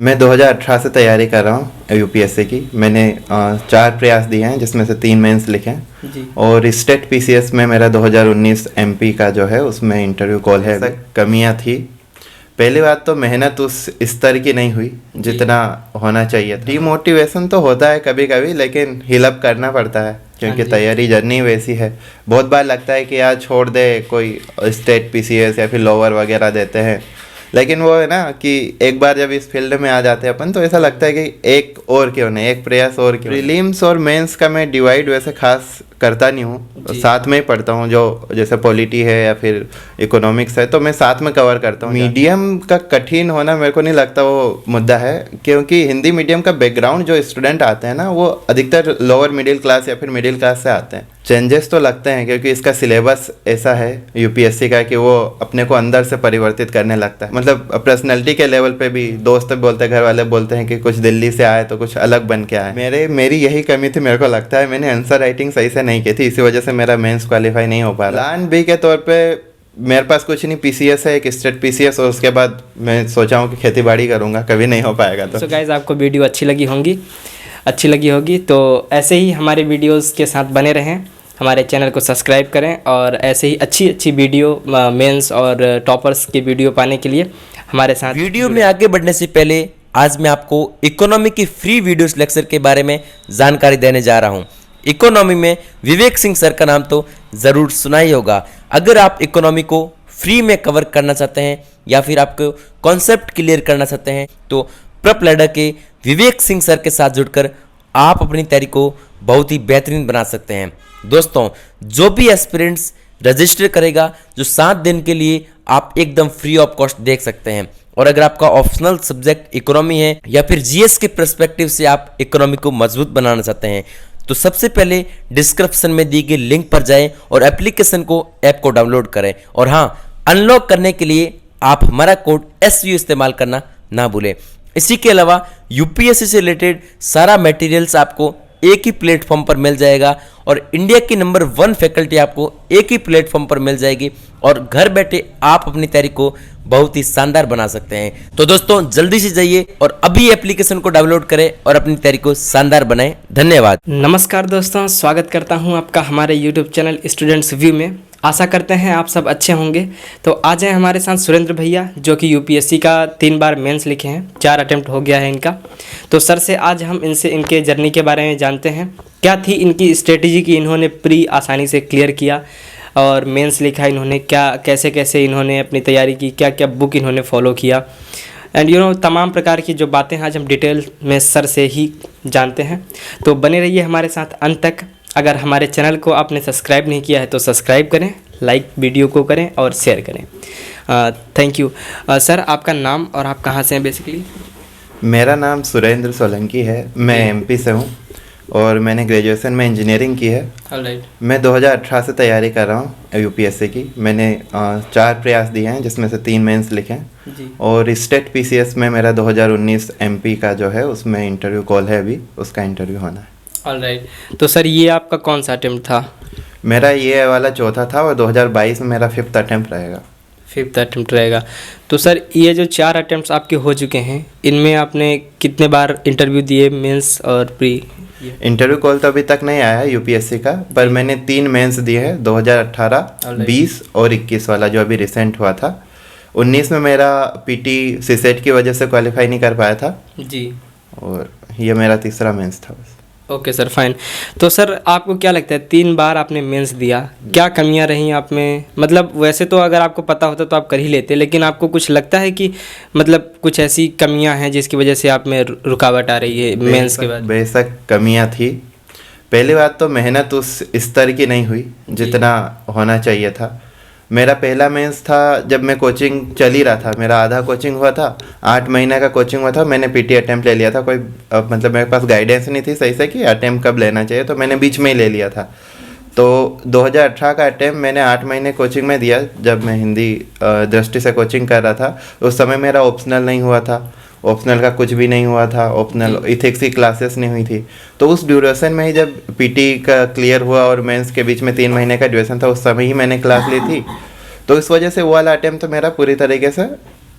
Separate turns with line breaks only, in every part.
मैं 2018 से तैयारी कर रहा हूँ यूपीएससी की। मैंने 4 प्रयास दिए हैं जिसमें से 3 मेंस लिखे हैं
जी।
और स्टेट पीसीएस में मेरा 2019 एमपी का जो है उसमें इंटरव्यू कॉल है। कमियाँ थी, पहली बात तो मेहनत उस स्तर की नहीं हुई जितना होना चाहिए था। डीमोटिवेशन तो होता है कभी कभी, लेकिन हिलअप करना पड़ता है क्योंकि तैयारी जर्नी वैसी है। बहुत बार लगता है कि यार छोड़ दे, कोई स्टेट पीसीएस या फिर लोअर वगैरह देते हैं, लेकिन वो है ना कि एक बार जब इस फील्ड में आ जाते हैं अपन तो ऐसा लगता है कि एक और क्यों नहीं, एक प्रयास और क्यों। प्रीलिम्स और मेंस का मैं डिवाइड वैसे खास करता नहीं हूँ, साथ में ही पढ़ता हूँ। जो जैसे पॉलिटी है या फिर इकोनॉमिक्स है तो मैं साथ में कवर करता हूँ। मीडियम का कठिन होना मेरे को नहीं लगता वो मुद्दा है, क्योंकि हिंदी मीडियम का बैकग्राउंड जो स्टूडेंट आते हैं ना वो अधिकतर लोअर मिडिल क्लास या फिर मिडिल क्लास से आते हैं। चेंजेस तो लगते हैं क्योंकि इसका सिलेबस ऐसा है यूपीएससी का कि वो अपने को अंदर से परिवर्तित करने लगता है। मतलब पर्सनैलिटी के लेवल पे भी दोस्त बोलते हैं, घर वाले बोलते हैं कि कुछ दिल्ली से आए तो कुछ अलग बन के आए। मेरी यही कमी थी, मेरे को लगता है मैंने आंसर राइटिंग सही से नहीं की थी, इसी वजह से मेरा मेंस क्वालिफाई नहीं हो पा रहा। प्लान बी के तौर पे मेरे पास कुछ नहीं, पीसीएस है, एक स्टेट पीसीएस, और उसके बाद मैं सोचा हूँ कि खेती बाड़ी करूँगा, कभी नहीं हो पाएगा। तो
गाइस आपको वीडियो अच्छी लगी होगी तो ऐसे ही हमारे वीडियोस के साथ बने रहें, हमारे चैनल को सब्सक्राइब करें और ऐसे ही अच्छी वीडियो मेंस और टॉपर्स की वीडियो पाने के लिए हमारे साथ।
वीडियो में आगे बढ़ने से पहले आज मैं आपको इकोनॉमी की फ्री वीडियोस लेक्चर के बारे में जानकारी देने जा रहा हूं। इकोनॉमी में विवेक सिंह सर का नाम तो ज़रूर सुना ही होगा। अगर आप इकोनॉमी को फ्री में कवर करना चाहते हैं या फिर आपको कॉन्सेप्ट क्लियर करना चाहते हैं तो प्रेप लैडर के विवेक सिंह सर के साथ जुड़कर आप अपनी तैयारी को बहुत ही बेहतरीन बना सकते हैं। दोस्तों, जो भी एस्पिरेंट्स रजिस्टर करेगा जो 7 दिन के लिए आप एकदम फ्री ऑफ कॉस्ट देख सकते हैं। और अगर आपका ऑप्शनल सब्जेक्ट इकोनॉमी है या फिर जीएस के पर्सपेक्टिव से आप इकोनॉमी को मजबूत बनाना चाहते हैं तो सबसे पहले डिस्क्रिप्शन में दी गई लिंक पर जाएं और एप्लीकेशन को ऐप को डाउनलोड करें। और हाँ, अनलॉक करने के लिए आप हमारा कोड SVU इस्तेमाल करना ना भूलें। इसी के अलावा यूपीएससी से रिलेटेड सारा मटेरियल्स आपको एक ही प्लेटफॉर्म पर मिल जाएगा और इंडिया की नंबर 1 फैकल्टी आपको एक ही प्लेटफॉर्म पर मिल जाएगी और घर बैठे आप अपनी तैयारी को बहुत ही शानदार बना सकते हैं। तो दोस्तों, जल्दी से जाइए और अभी एप्लीकेशन को डाउनलोड करें और अपनी तैयारी को शानदार बनाएं। धन्यवाद।
नमस्कार दोस्तों, स्वागत करता हूं आपका हमारे यूट्यूब चैनल स्टूडेंट्स व्यू में। आशा करते हैं आप सब अच्छे होंगे। तो आज हैं हमारे साथ सुरेंद्र भैया जो कि यूपीएससी का 3 बार मेंस लिखे हैं, 4 अटेम्प्ट हो गया है इनका। तो सर से आज हम इनसे इनके जर्नी के बारे में जानते हैं, क्या थी इनकी स्ट्रेटेजी कि इन्होंने प्री आसानी से क्लियर किया और मेंस लिखा इन्होंने, क्या कैसे इन्होंने अपनी तैयारी की, क्या बुक इन्होंने फॉलो किया, एंड तमाम प्रकार की जो बातें आज हम डिटेल में सर से ही जानते हैं। तो बने रहिए हमारे साथ अंत तक। अगर हमारे चैनल को आपने सब्सक्राइब नहीं किया है तो सब्सक्राइब करें, लाइक वीडियो को करें और शेयर करें। Thank you. सर, आपका नाम और आप कहाँ से हैं बेसिकली?
मेरा नाम सुरेंद्र सोलंकी है, मैं एमपी से हूँ और मैंने ग्रेजुएशन में इंजीनियरिंग की है।
ऑलराइट।
मैं 2018 से तैयारी कर रहा हूँ यूपीएससी की। मैंने 4 प्रयास दिए हैं जिसमें से 3 मेंस लिखे हैं
जी।
और स्टेट पीसीएस में मेरा 2019 एमपी का जो है उसमें इंटरव्यू कॉल है, अभी उसका इंटरव्यू होना है।
ऑलराइट। तो सर, ये आपका कौन सा अटेम्प्ट था?
मेरा ये वाला चौथा था और 2022 में मेरा 5th अटेम्प्ट रहेगा।
5th अटेम्प्ट रहेगा। तो सर, ये जो 4 अटेम्प्ट्स आपके हो चुके हैं, इनमें आपने कितने बार इंटरव्यू दिए, मेंस और प्री?
इंटरव्यू कॉल तो अभी तक नहीं आया है यूपीएससी का, पर मैंने 3 मेंस दिए हैं, 2018, 20 और 21 वाला जो अभी रिसेंट हुआ था। 19 में मेरा पीटी सीसेट की वजह से क्वालिफाई नहीं कर पाया था
जी,
और ये मेरा तीसरा मेंस था बस।
Okay sir, fine. तो सर, आपको क्या लगता है 3 बार आपने मेंस दिया, क्या कमियां रही आप में? मतलब वैसे तो अगर आपको पता होता तो आप कर ही लेते, लेकिन आपको कुछ लगता है कि मतलब कुछ ऐसी कमियां हैं जिसकी वजह से आप में रुकावट आ रही है मेंस के बाद?
बेशक कमियां थी। पहली बात तो मेहनत उस स्तर की नहीं हुई जितना होना चाहिए था। मेरा पहला मेंस था जब मैं कोचिंग चल ही रहा था, मेरा आधा कोचिंग हुआ था, 8 महीने का कोचिंग हुआ था। मैंने पीटी अटेम्प्ट ले लिया था, कोई मतलब मेरे पास गाइडेंस नहीं थी सही से कि अटेम्प्ट कब लेना चाहिए, तो मैंने बीच में ही ले लिया था। तो 2018 का अटेम्प्ट मैंने 8 महीने कोचिंग में दिया। जब मैं हिंदी दृष्टि से कोचिंग कर रहा था उस समय मेरा ऑप्शनल नहीं हुआ था, ऑप्शनल का कुछ भी नहीं हुआ था, ऑप्शनल इथिक्स की क्लासेस नहीं हुई थी। तो उस ड्यूरेशन में ही जब पीटी का क्लियर हुआ और मेंस के बीच में 3 महीने का ड्यूरेशन था, उस समय ही मैंने क्लास ली थी। तो इस वजह से वो वाला अटेम्प्ट तो मेरा पूरी तरीके से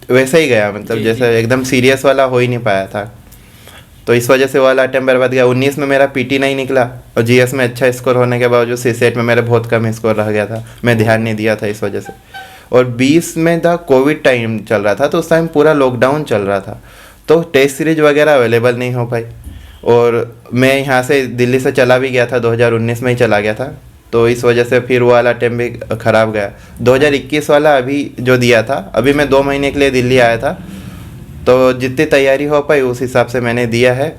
वैसे ही गया, मतलब
जी,
जैसे एकदम सीरियस वाला हो ही नहीं पाया था, तो इस वजह से वो वाला अटेम्प्ट बर्बाद गया। 19 में मेरा पीटी नहीं निकला और जीएस में अच्छा स्कोर होने के बावजूद सीसेट में मेरे बहुत कम स्कोर रह गया था, मैं ध्यान नहीं दिया था इस वजह से। और 20 में था कोविड टाइम चल रहा था, तो उस टाइम पूरा लॉकडाउन चल रहा था, तो टेस्ट सीरीज वगैरह अवेलेबल नहीं हो पाई। और मैं यहाँ से दिल्ली से चला भी गया था, 2019 में ही चला गया था, तो इस वजह से फिर वो वाला अटेम्प्ट भी ख़राब गया। 2021 वाला अभी जो दिया था, अभी मैं 2 महीने के लिए दिल्ली आया था, तो जितनी तैयारी हो पाई उस हिसाब से मैंने दिया है,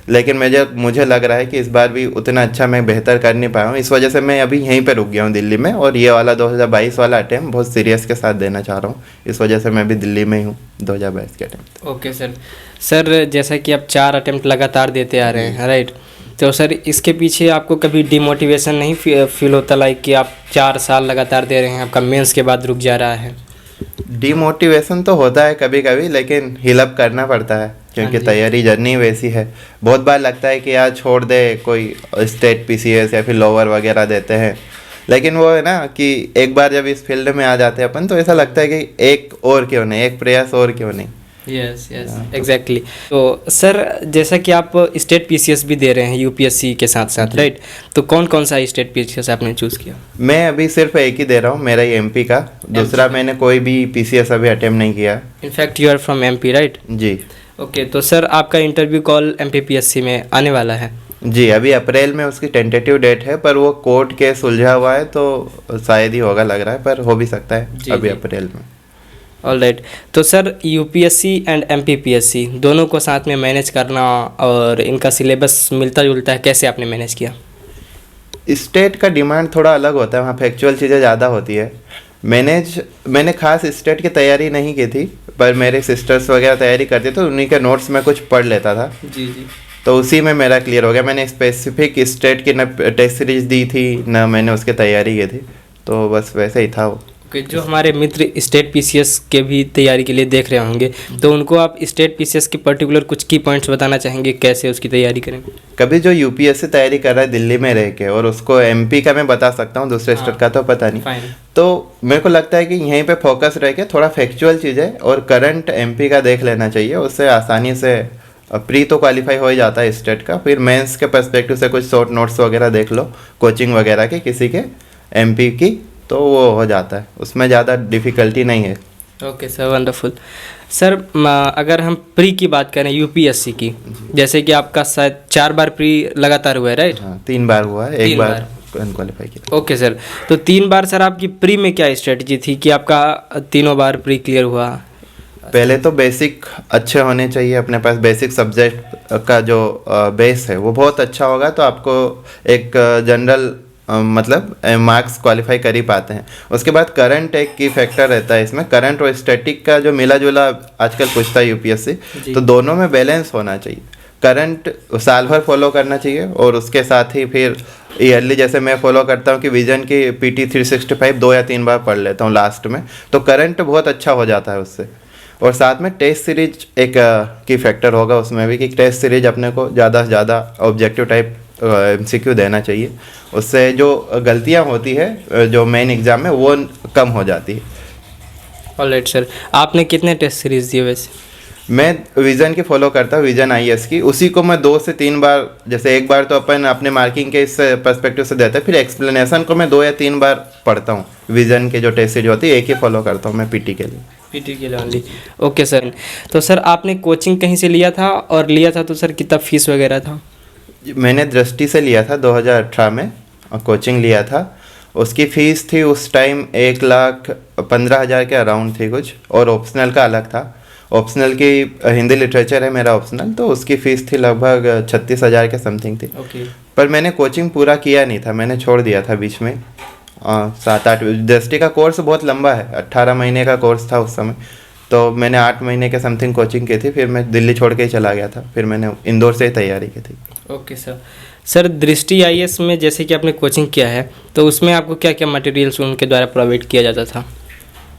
लेकिन मुझे लग रहा है कि इस बार भी उतना अच्छा मैं बेहतर कर नहीं पाया हूँ, इस वजह से मैं अभी यहीं पे रुक गया हूँ दिल्ली में। और ये वाला 2022 वाला अटेम्प्ट बहुत सीरियस के साथ देना चाह रहा हूँ, इस वजह से मैं भी दिल्ली में ही हूँ 2022 के अटेम्प्ट।
Okay sir. सर जैसा कि आप 4 अटेम्प्ट लगातार देते आ रहे हैं, राइट, तो सर इसके पीछे आपको कभी डिमोटिवेशन नहीं फील होता, लाइक कि आप 4 साल लगातार दे रहे हैं, आपका मेंस के बाद रुक जा रहा है?
डिमोटिवेशन तो होता है कभी कभी, लेकिन हिलअप करना पड़ता है क्योंकि तैयारी जर्नी वैसी है। बहुत बार लगता है कि यार छोड़ दे, कोई स्टेट पीसीएस या फिर लोअर वगैरह देते हैं, लेकिन वो है ना कि एक बार जब इस फील्ड में आ जाते हैं अपन, तो ऐसा लगता है कि एक और क्यों नहीं, एक प्रयास और क्यों नहीं।
Yes yes exactly. तो सर जैसा कि आप स्टेट पीसीएस भी दे रहे हैं यूपीएससी के साथ साथ, राइट, तो कौन कौन सा स्टेट पीसीएस आपने चूज़ किया?
मैं अभी सिर्फ एक ही दे रहा हूँ, मेरा ही एमपी का, दूसरा मैंने कोई भी पीसीएस अभी अटेम्प्ट नहीं किया।
In fact you are from MP, right?
जी।
ओके, तो सर आपका इंटरव्यू कॉल एमपीपीएससी में आने वाला है?
जी, अभी अप्रैल में उसकी टेंटेटिव डेट है, पर वो कोर्ट केस उलझा हुआ है, तो शायद ही होगा लग रहा है, पर हो भी सकता है अभी अप्रैल में।
All right. तो सर यूपीएससी एंड एमपीपीएससी दोनों को साथ में मैनेज करना और इनका सिलेबस मिलता जुलता है, कैसे आपने मैनेज किया?
स्टेट का डिमांड थोड़ा अलग होता है, वहाँ फैक्चुअल चीज़ें ज़्यादा होती है। मैंने खास स्टेट की तैयारी नहीं की थी, पर मेरे सिस्टर्स वगैरह तैयारी करते थे, उन्हीं के नोट्स में कुछ पढ़ लेता था।
जी जी।
तो उसी में मेरा क्लियर हो गया। मैंने स्पेसिफिक स्टेट की न टेस्ट सीरीज दी थी, न मैंने उसकी तैयारी की थी, तो बस वैसे ही था वो।
ओके, जो हमारे मित्र स्टेट पीसीएस के भी तैयारी के लिए देख रहे होंगे, तो उनको आप स्टेट पीसीएस के पर्टिकुलर कुछ की पॉइंट्स बताना चाहेंगे, कैसे उसकी तैयारी करें?
कभी जो यूपीएससी तैयारी कर रहा है दिल्ली में रह के, और उसको एमपी का मैं बता सकता हूँ, दूसरे स्टेट का तो पता नहीं, तो मेरे को लगता है कि यहीं पे फोकस रह के थोड़ा फैक्चुअल चीज़ें और करंट एमपी का देख लेना चाहिए, उससे आसानी से प्री तो क्वालिफाई हो ही जाता है स्टेट का। फिर मेंस के पर्सपेक्टिव से कुछ शॉर्ट नोट्स वगैरह देख लो, कोचिंग वगैरह के किसी के एमपी की, तो वो हो जाता है, उसमें ज़्यादा डिफ़िकल्टी नहीं है।
Okay sir, wonderful. सर अगर हम प्री की बात करें यूपीएससी की, जैसे कि आपका शायद 4 बार प्री लगातार हुआ है, राइट?
हाँ, 3 बार हुआ है, एक बार अनक्वालिफाई किया।
ओके सर, तो 3 बार सर आपकी प्री में क्या स्ट्रेटजी थी कि आपका तीनों बार प्री क्लियर हुआ?
पहले तो बेसिक अच्छे होने चाहिए अपने पास, बेसिक सब्जेक्ट का जो बेस है वो बहुत अच्छा होगा, तो आपको एक जनरल मतलब मार्क्स क्वालिफाई कर ही पाते हैं। उसके बाद करंट एक की फैक्टर रहता है इसमें, करंट और स्टैटिक का जो मिला जुला आजकल पूछता है यूपीएससी, तो दोनों में बैलेंस होना चाहिए। करंट साल भर फॉलो करना चाहिए, और उसके साथ ही फिर ईयरली, जैसे मैं फॉलो करता हूँ कि विजन की पीटी 365 2 या 3 बार पढ़ लेता हूँ लास्ट में, तो करंट बहुत अच्छा हो जाता है उससे। और साथ में टेस्ट सीरीज एक की फैक्टर होगा उसमें भी, कि टेस्ट सीरीज अपने को ज़्यादा से ज़्यादा ऑब्जेक्टिव टाइप एमसीक्यू देना चाहिए, उससे जो गलतियां होती है जो मेन एग्ज़ाम में वो कम हो जाती है।
ऑलराइट सर, आपने कितने टेस्ट सीरीज दिए वैसे?
मैं विजन की फॉलो करता हूँ, विजन आईएएस की, उसी को मैं 2 से 3 बार, जैसे एक बार तो अपन अपने मार्किंग के इस पर्सपेक्टिव से देते हैं, फिर एक्सप्लेनेशन को मैं 2 या 3 बार पढ़ता हूँ। विजन के जो टेस्ट सीरीज होती है एक ही फॉलो करता हूँ मैं पीटी के लिए।
पीटी के लिए ओनली? Okay sir. तो सर आपने कोचिंग कहीं से लिया था, और लिया था तो सर कितना फीस वगैरह था?
मैंने दृष्टि से लिया था 2018 में, और कोचिंग लिया था। उसकी फ़ीस थी उस टाइम 1,15,000 के अराउंड थी कुछ, और ऑप्शनल का अलग था। ऑप्शनल की हिंदी लिटरेचर है मेरा ऑप्शनल, तो उसकी फ़ीस थी लगभग 36,000 के समथिंग थी। पर मैंने कोचिंग पूरा किया नहीं था, मैंने छोड़ दिया था बीच में। 7-8 दृष्टि का कोर्स बहुत लंबा है, 18 महीने का कोर्स था उस समय, तो मैंने 8 महीने के समथिंग कोचिंग की थी, फिर मैं दिल्ली छोड़ के ही चला गया था, फिर मैंने इंदौर से ही तैयारी की थी।
Okay sir. सर दृष्टि आईएएस में जैसे कि आपने कोचिंग किया है, तो उसमें आपको क्या क्या मटेरियल्स उनके द्वारा प्रोवाइड किया जाता था?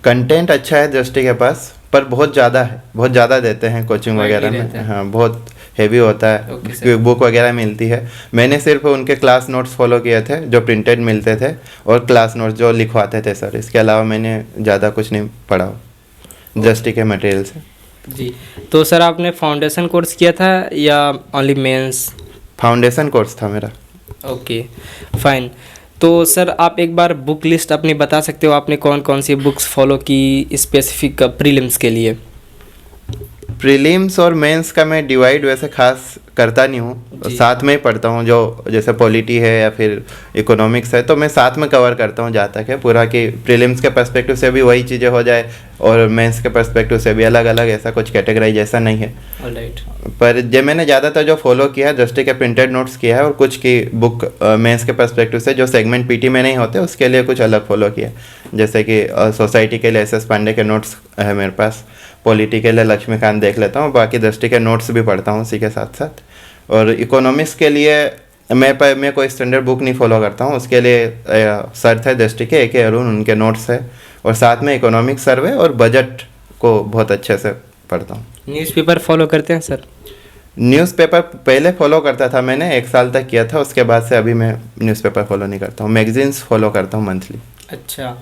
कंटेंट अच्छा है दृष्टि के पास, पर बहुत ज़्यादा है, बहुत ज़्यादा देते हैं कोचिंग वगैरह में। हाँ, बहुत हेवी होता है, क्विक बुक वगैरह मिलती है। मैंने सिर्फ उनके क्लास नोट्स फॉलो किए थे जो प्रिंटेड मिलते थे, और क्लास नोट्स जो लिखवाते थे सर, इसके अलावा मैंने ज़्यादा कुछ नहीं पढ़ा। जस्टी के मटेरियल से।
जी, तो सर आपने फाउंडेशन कोर्स किया था या ओनली मेंस?
फाउंडेशन कोर्स था मेरा।
Okay, fine. तो सर आप एक बार बुक लिस्ट अपनी बता सकते हो, आपने कौन कौन सी बुक्स फॉलो की स्पेसिफिक प्रीलिम्स के लिए?
प्रीलिम्स और मेंस का मैं डिवाइड वैसे खास करता नहीं हूँ,
जी।
साथ में ही पढ़ता हूँ। जो जैसे पॉलिटी है या फिर इकोनॉमिक्स है तो मैं साथ में कवर करता हूँ जहाँ तक है पूरा, कि प्रीलिम्स के पर्सपेक्टिव से भी वही चीज़ें हो जाए और मेंस के पर्सपेक्टिव से भी अलग अलग, ऐसा कुछ कैटेगराइज ऐसा नहीं है।
ऑलराइट।
पर जो मैंने ज़्यादातर जो फॉलो किया है जस्टी के प्रिंटेड नोट्स किया है, और कुछ की बुक मेंस के पर्सपेक्टिव से जो सेगमेंट पीटी में नहीं होते उसके लिए कुछ अलग फॉलो किया। जैसे कि सोसाइटी के लिए एस पांडे के नोट्स है मेरे पास, पॉलिटी के लिए लक्ष्मीकांत देख लेता हूँ, बाकी दृष्टि के नोट्स भी पढ़ता हूँ उसी के साथ साथ। और इकोनॉमिक्स के लिए मैं कोई स्टैंडर्ड बुक नहीं फॉलो करता हूँ, उसके लिए सर थे दृष्टि के AK अरुण, उनके नोट्स है, और साथ में इकोनॉमिक सर्वे और बजट को बहुत अच्छे से पढ़ता हूँ।
न्यूज़पेपर फॉलो करते हैं सर?
न्यूज़पेपर पहले फॉलो करता था, मैंने 1 साल तक किया था, उसके बाद से अभी मैं न्यूज़पेपर फॉलो नहीं करता हूँ, मैगजीन्स फॉलो करता हूँ मंथली।
अच्छा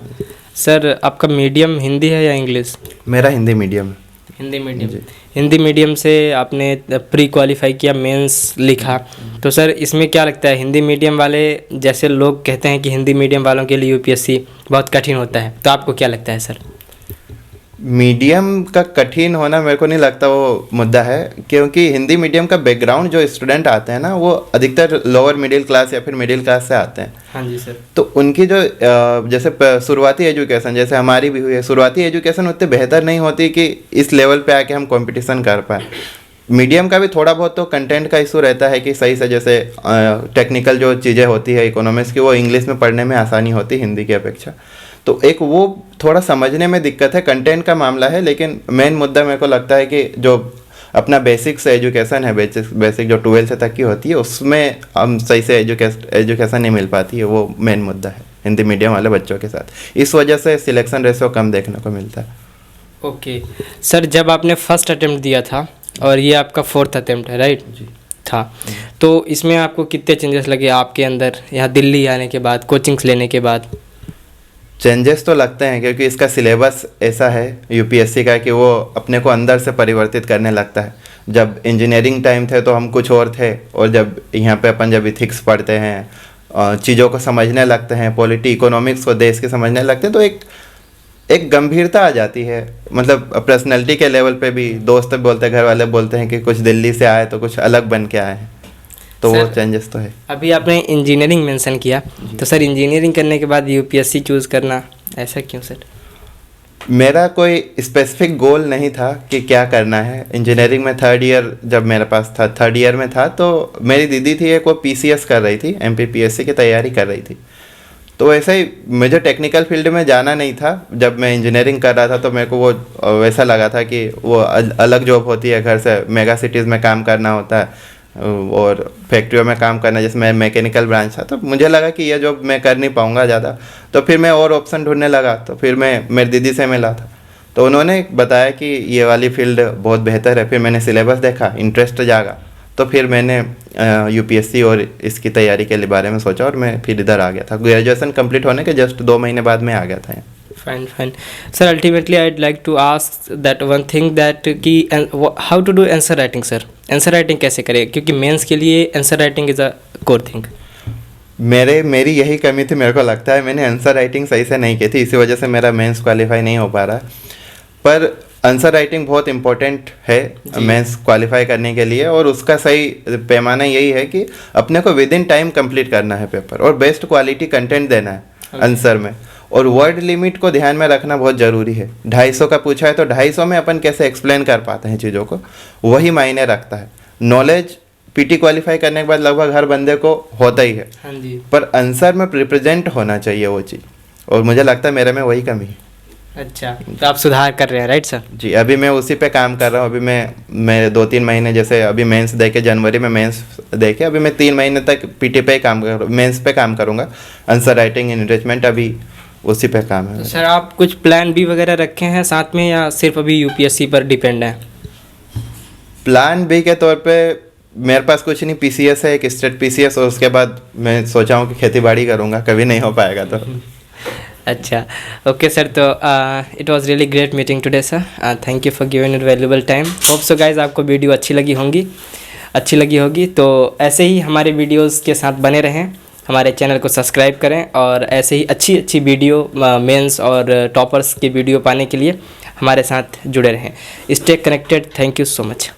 सर, आपका मीडियम हिंदी है या इंग्लिश?
मेरा हिंदी मीडियम है।
हिंदी मीडियम। हिंदी मीडियम से आपने प्री क्वालिफाई किया, मेंस लिखा, तो सर इसमें क्या लगता है, हिंदी मीडियम वाले, जैसे लोग कहते हैं कि हिंदी मीडियम वालों के लिए UPSC बहुत कठिन होता है, तो आपको क्या लगता है सर?
मीडियम का कठिन होना मेरे को नहीं लगता वो मुद्दा है, क्योंकि हिंदी मीडियम का बैकग्राउंड जो स्टूडेंट आते हैं ना, वो अधिकतर लोअर मिडिल क्लास या फिर मिडिल क्लास से आते हैं।
हाँ जी सर।
तो उनकी जो जैसे शुरुआती एजुकेशन, जैसे हमारी भी हुई है, शुरुआती एजुकेशन उतनी बेहतर नहीं होती कि इस लेवल पे आके हम कंपटीशन कर पाए। मीडियम का भी थोड़ा बहुत तो कंटेंट का इशू रहता है कि सही से, जैसे टेक्निकल जो चीज़ें होती है इकोनॉमिक्स की, वो इंग्लिश में पढ़ने में आसानी होती है हिंदी की अपेक्षा, तो एक वो थोड़ा समझने में दिक्कत है, कंटेंट का मामला है। लेकिन मेन मुद्दा मेरे को लगता है कि जो अपना बेसिक से एजुकेशन है, बेसिक जो 12th तक की होती है, उसमें हम सही से एजुकेशन नहीं मिल पाती है, वो मेन मुद्दा है हिंदी मीडियम वाले बच्चों के साथ। इस वजह से सिलेक्शन रेशियो कम देखने को मिलता है।
ओके सर, जब आपने फर्स्ट अटेम्प्ट दिया था और ये आपका 4th अटेम्प्ट है, राइट
जी
था, तो इसमें आपको कितने चेंजेस लगे आपके अंदर, यहाँ दिल्ली आने के बाद, कोचिंग्स लेने के बाद?
चेंजेस तो लगते हैं, क्योंकि इसका सिलेबस ऐसा है UPSC का कि वो अपने को अंदर से परिवर्तित करने लगता है। जब इंजीनियरिंग टाइम थे तो हम कुछ और थे, और जब यहाँ पे अपन जब इथिक्स पढ़ते हैं, चीज़ों को समझने लगते हैं, पॉलिटी इकोनॉमिक्स को देश के समझने लगते हैं, तो एक गंभीरता आ जाती है। मतलब पर्सनैलिटी के लेवल पे भी दोस्त बोलते, घर वाले बोलते हैं कि कुछ दिल्ली से आए तो कुछ अलग बन के आए हैं, तो वो चेंजेस तो है।
अभी आपने इंजीनियरिंग मेंशन किया, तो सर इंजीनियरिंग करने के बाद UPSC चूज़ करना, ऐसा क्यों सर?
मेरा कोई स्पेसिफिक गोल नहीं था कि क्या करना है। इंजीनियरिंग में 3rd ईयर जब मेरे पास था, 3rd ईयर में था, तो मेरी दीदी थी एक, वो PCS कर रही थी, MPPSC की तैयारी कर रही थी। तो वैसे ही मुझे टेक्निकल फील्ड में जाना नहीं था। जब मैं इंजीनियरिंग कर रहा था तो मेरे को वो वैसा लगा था कि वो अलग जॉब होती है, घर से मेगा सिटीज़ में काम करना होता है और फैक्ट्रियों में काम करना, जिसमें मैकेनिकल ब्रांच था, तो मुझे लगा कि ये जॉब मैं कर नहीं पाऊँगा ज़्यादा। तो फिर मैं और ऑप्शन ढूंढने लगा, तो फिर मैं मेरी दीदी से मिला था, तो उन्होंने बताया कि ये वाली फील्ड बहुत बेहतर है। फिर मैंने सिलेबस देखा, इंटरेस्ट जागा, तो फिर मैंने UPSC और इसकी तैयारी के लिए बारे में सोचा, और मैं फिर इधर आ गया था। ग्रेजुएशन कंप्लीट होने के जस्ट 2 महीने बाद मैं आ गया था।
Fine sir, ultimately I'd like to ask that one thing that कि how to do answer writing sir, answer writing कैसे करें, क्योंकि मेंस के लिए answer writing is a core thing.
मेरी यही कमी थी, मेरे को लगता है मैंने आंसर राइटिंग सही से नहीं की थी, इसी वजह से मेरा मेंस क्वालिफाई नहीं हो पा रहा। पर आंसर राइटिंग बहुत इंपॉर्टेंट है मेंस क्वालिफाई करने के लिए, और उसका सही पैमाना यही है कि अपने को विद इन टाइम कंप्लीट करना है पेपर, और बेस्ट क्वालिटी कंटेंट देना है आंसर में, और वर्ड लिमिट को ध्यान में रखना बहुत ज़रूरी है। 250 का पूछा है तो 250 में अपन कैसे एक्सप्लेन कर पाते हैं चीज़ों को, वही मायने रखता है। नॉलेज PT क्वालिफाई करने के बाद लगभग हर बंदे को होता ही है,
हाँ जी, पर
आंसर में रिप्रेजेंट होना चाहिए वो चीज़, और मुझे लगता है मेरे में वही कमी है।
अच्छा, तो आप सुधार कर रहे हैं, राइट सर?
जी, अभी मैं उसी पे काम कर रहा हूँ। अभी मैं 2-3 महीने, जैसे अभी मेंस दे के, जनवरी में मेंस दे के, अभी मैं 3 महीने तक PT पे काम कर, मेंस पे काम करूँगा। आंसर राइटिंग एनरिचमेंट अभी उसी पे काम है।
तो सर आप कुछ प्लान B वगैरह रखे हैं साथ में, या सिर्फ अभी UPSC पर डिपेंड है?
प्लान B के तौर पे मेरे पास कुछ नहीं, PCS है, एक स्टेट PCS, और उसके बाद मैं सोचा हूँ कि खेती बाड़ी करूँगा, कभी नहीं हो पाएगा तो।
अच्छा, ओके सर। तो it was really great meeting today sir. Thank you for giving your valuable time. Hope so guys आपको वीडियो अच्छी लगी होगी। तो ऐसे ही हमारे वीडियोस के साथ बने रहें, हमारे चैनल को सब्सक्राइब करें और ऐसे ही अच्छी अच्छी वीडियो मेंस और टॉपर्स की वीडियो पाने के लिए हमारे साथ जुड़े रहें। Stay connected. Thank you so much.